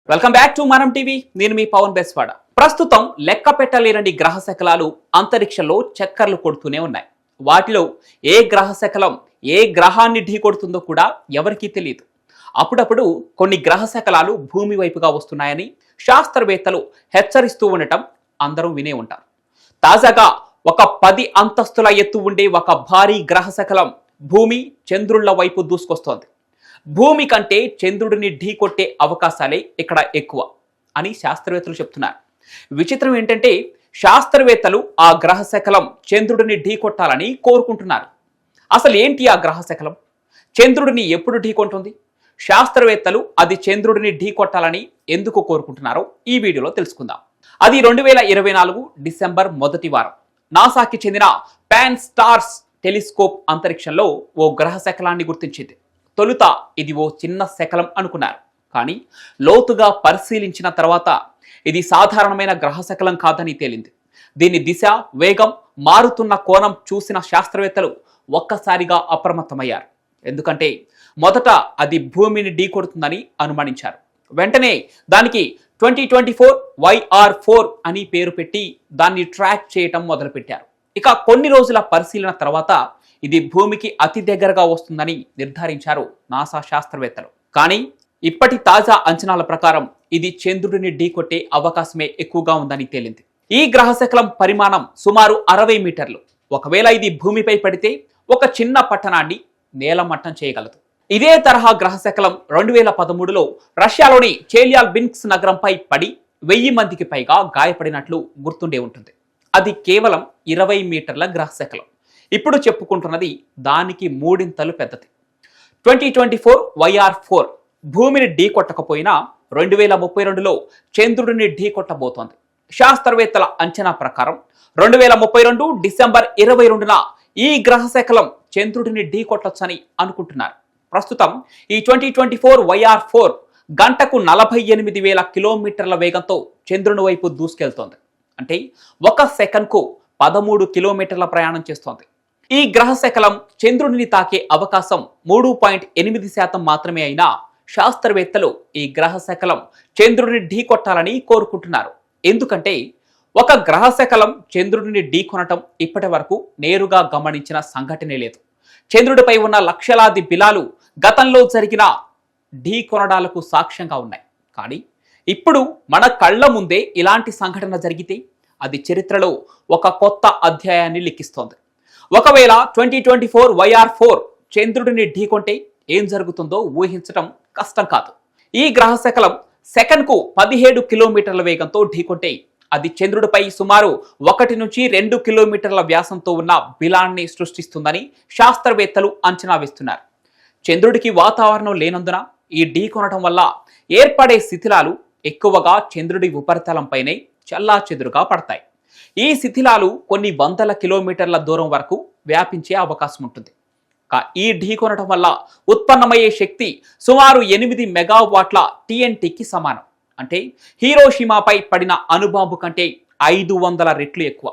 Welcome back to మనం TV. నేను మీ పవన్ బెస్వాడ. ప్రస్తుతం లెక్క పెట్టలేని గ్రహ శకలాలు అంతరిక్షంలో చక్కర్లు కొడుతూనే ఉన్నాయి. వాటిలో ఏ గ్రహ శకలం ఏ గ్రహాన్ని ఢీకొడుతుందో కూడా ఎవరికీ తెలియదు. అప్పుడప్పుడు కొన్ని గ్రహ శకలాలు భూమి వైపుగా వస్తున్నాయని శాస్త్రవేత్తలు హెచ్చరిస్తూ ఉండటం అందరూ వినే ఉంటారు. తాజాగా ఒక 10 అంతస్తుల ఎత్తు ఉండే ఒక భారీ గ్రహ శకలం భూమి చంద్రుళ్ల వైపు దూసుకొస్తోంది. భూమి కంటే చంద్రుడిని ఢీకొట్టే అవకాశాలే ఇక్కడ ఎక్కువ అని శాస్త్రవేత్తలు చెప్తున్నారు. విచిత్రం ఏంటంటే శాస్త్రవేత్తలు ఆ గ్రహ శకలం చంద్రుడిని ఢీకొట్టాలని కోరుకుంటున్నారు. అసలు ఏంటి ఆ గ్రహ శకలం? చంద్రుడిని ఎప్పుడు ఢీకొంటుంది? శాస్త్రవేత్తలు అది చంద్రుడిని ఢీకొట్టాలని ఎందుకు కోరుకుంటున్నారో ఈ వీడియోలో తెలుసుకుందాం. అది 2024 డిసెంబర్ మొదటి వారం నాసాకి చెందిన పాన్ స్టార్స్ టెలిస్కోప్ అంతరిక్షంలో ఓ గ్రహ శకలాన్ని గుర్తించింది. తొలుత ఇది ఓ చిన్న శకలం అనుకున్నారు. కానీ లోతుగా పరిశీలించిన తర్వాత ఇది సాధారణమైన గ్రహ శకలం కాదని తేలింది. దీని దిశ, వేగం, మారుతున్న కోణం చూసిన శాస్త్రవేత్తలు ఒక్కసారిగా అప్రమత్తమయ్యారు. ఎందుకంటే మొదట అది భూమిని ఢీకొడుతుందని అనుమానించారు. వెంటనే దానికి 2024 YR4 అని పేరు పెట్టి దాన్ని ట్రాక్ చేయటం మొదలుపెట్టారు. ఇక కొన్ని రోజుల పరిశీలన తర్వాత ఇది భూమికి అతి దగ్గరగా వస్తుందని నిర్ధారించారు నాసా శాస్త్రవేత్తలు. కానీ ఇప్పటి తాజా అంచనాల ప్రకారం ఇది చంద్రుడిని ఢీకొట్టే అవకాశమే ఎక్కువగా ఉందని తేలింది. ఈ గ్రహ శకలం పరిమాణం సుమారు 60 మీటర్లు. ఒకవేళ ఇది భూమిపై పడితే ఒక చిన్న పట్టణాన్ని నేలమట్టం చేయగలదు. ఇదే తరహా గ్రహ శకలం 2013లో రష్యాలోని చేలియాల్బిన్స్క్ నగరంపై పడి 1000 మందికి పైగా గాయపడినట్లు గుర్తుండే ఉంటుంది. అది కేవలం 20 మీటర్ల గ్రహ శకలం. ఇప్పుడు చెప్పుకుంటున్నది దానికి 3 పెద్దది. 2024 YR4 భూమిని ఢీకొట్టకపోయినా 2032లో చంద్రుడిని ఢీకొట్టబోతోంది. శాస్త్రవేత్తల అంచనా ప్రకారం 2032 డిసెంబర్ 22న ఈ గ్రహ శకలం చంద్రుడిని ఢీకొట్టొచ్చని అనుకుంటున్నారు. ప్రస్తుతం ఈ 2024 YR4 గంటకు 48,000 కిలోమీటర్ల వేగంతో చంద్రుని వైపు దూసుకెళ్తోంది. అంటే 1 సెకన్కు 13 కిలోమీటర్ల ప్రయాణం చేస్తోంది. ఈ గ్రహ శకలం చంద్రుడిని తాకే అవకాశం 3.8% మాత్రమే అయినా శాస్త్రవేత్తలు ఈ గ్రహ శకలం చంద్రుడిని ఢీకొట్టాలని కోరుకుంటున్నారు. ఎందుకంటే ఒక గ్రహ శకలం చంద్రుడిని ఢీకొనటం ఇప్పటి వరకు నేరుగా గమనించిన సంఘటనే లేదు. చంద్రుడిపై ఉన్న లక్షలాది బిలాలు గతంలో జరిగిన ఢీకొనడాలకు సాక్ష్యంగా ఉన్నాయి. కానీ ఇప్పుడు మన కళ్ళ ముందే ఇలాంటి సంఘటన జరిగితే అది చరిత్రలో ఒక కొత్త అధ్యాయాన్ని లిఖిస్తోంది. ఒకవేళ 2024 YR4 చంద్రుడిని ఢీకొంటే ఏం జరుగుతుందో ఊహించడం కష్టం కాదు. ఈ గ్రహ శకలం సెకన్కు 17 కిలోమీటర్ల వేగంతో ఢీకొంటే అది చంద్రుడిపై సుమారు 1 నుంచి 2 కిలోమీటర్ల వ్యాసంతో ఉన్న బిలాన్ని సృష్టిస్తుందని శాస్త్రవేత్తలు అంచనా వేస్తున్నారు. చంద్రుడికి వాతావరణం లేనందున ఈ ఢీకొనడం వల్ల ఏర్పడే శిథిలాలు ఎక్కువగా చంద్రుడి ఉపరితలంపైనే చెల్లాచెదురుగా పడతాయి. ఈ శిథిలాలు కొన్ని వందల కిలోమీటర్ల దూరం వరకు వ్యాపించే అవకాశం ఉంటుంది. ఈ ఢీకొనడం వల్ల ఉత్పన్నమయ్యే శక్తి సుమారు 8 మెగావాట్ల TNTకి సమానం. అంటే హీరోషిమాపై పడిన అణుబాంబు కంటే 500 రెట్లు ఎక్కువ.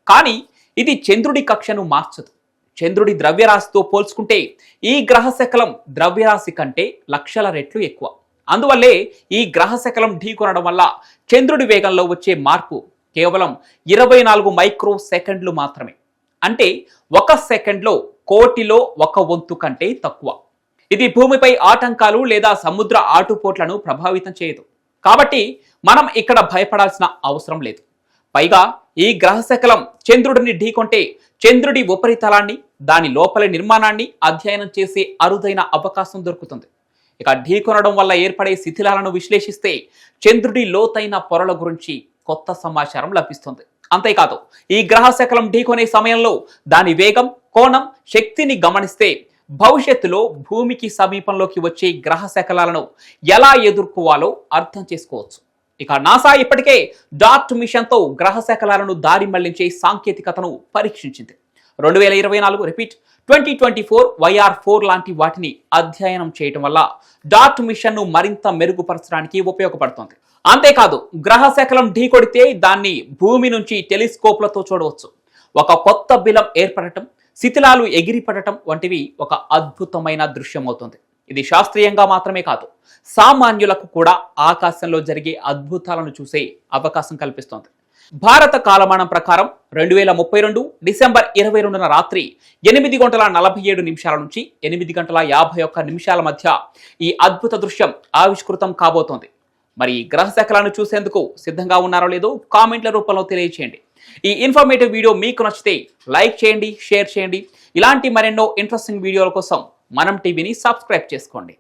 కానీ ఇది చంద్రుడి కక్షను మార్చదు. చంద్రుడి ద్రవ్యరాశితో పోల్చుకుంటే ఈ గ్రహ శకలం ద్రవ్యరాశి కంటే లక్షల రెట్లు ఎక్కువ. అందువల్లే ఈ గ్రహ శకలం ఢీకొనడం వల్ల చంద్రుడి వేగంలో వచ్చే మార్పు కేవలం 24 మైక్రో సెకండ్లు మాత్రమే. అంటే 1 సెకండ్లో కోటిలో 1 వంతు కంటే తక్కువ. ఇది భూమిపై ఆటంకాలు లేదా సముద్ర ఆటుపోట్లను ప్రభావితం చేయదు. కాబట్టి మనం ఇక్కడ భయపడాల్సిన అవసరం లేదు. పైగా ఈ గ్రహ శకలం చంద్రుడిని ఢీకొంటే చంద్రుడి ఉపరితలాన్ని, దాని లోపలి నిర్మాణాన్ని అధ్యయనం చేసే అరుదైన అవకాశం దొరుకుతుంది. ఇక ఢీకొనడం వల్ల ఏర్పడే శిథిలాలను విశ్లేషిస్తే చంద్రుడి లోతైన పొరల గురించి కొత్త సమాచారం లభిస్తుంది. అంతేకాదు ఈ గ్రహ శకలం ఢీకొనే సమయంలో దాని వేగం, కోణం, శక్తిని గమనిస్తే భవిష్యత్తులో భూమికి సమీపంలోకి వచ్చే గ్రహ శకలాలను ఎలా ఎదుర్కోవాలో అర్థం చేసుకోవచ్చు. ఇక నాసా ఇప్పటికే డార్ట్ మిషన్తో గ్రహ శకలాలను దారి మళ్లించే సాంకేతికతను పరీక్షించింది. 2024 YR4 లాంటి వాటిని అధ్యయనం చేయటం వల్ల డార్ట్ మిషన్ను మరింత మెరుగుపరచడానికి ఉపయోగపడుతుంది. అంతేకాదు గ్రహ శకలం ఢీకొడితే దాన్ని భూమి నుంచి టెలిస్కోప్లతో చూడవచ్చు. ఒక కొత్త బిలం ఏర్పడటం, శిథిలాలు ఎగిరిపడటం వంటివి ఒక అద్భుతమైన దృశ్యం అవుతుంది. ఇది శాస్త్రీయంగా మాత్రమే కాదు, సామాన్యులకు కూడా ఆకాశంలో జరిగే అద్భుతాలను చూసే అవకాశం కల్పిస్తోంది. భారత కాలమానం ప్రకారం 2032 డిసెంబర్ 22న రాత్రి 8:47 నుంచి 8:51 మధ్య ఈ అద్భుత దృశ్యం ఆవిష్కృతం కాబోతోంది. మరి ఈ గ్రహ శకలాలను చూసేందుకు సిద్ధంగా ఉన్నారో లేదో కామెంట్ల రూపంలో తెలియజేయండి. ఈ ఇన్ఫర్మేటివ్ వీడియో మీకు నచ్చితే లైక్ చేయండి, షేర్ చేయండి. ఇలాంటి మరెన్నో ఇంట్రెస్టింగ్ వీడియోల కోసం మనం టీవీని సబ్స్క్రైబ్ చేసుకోండి.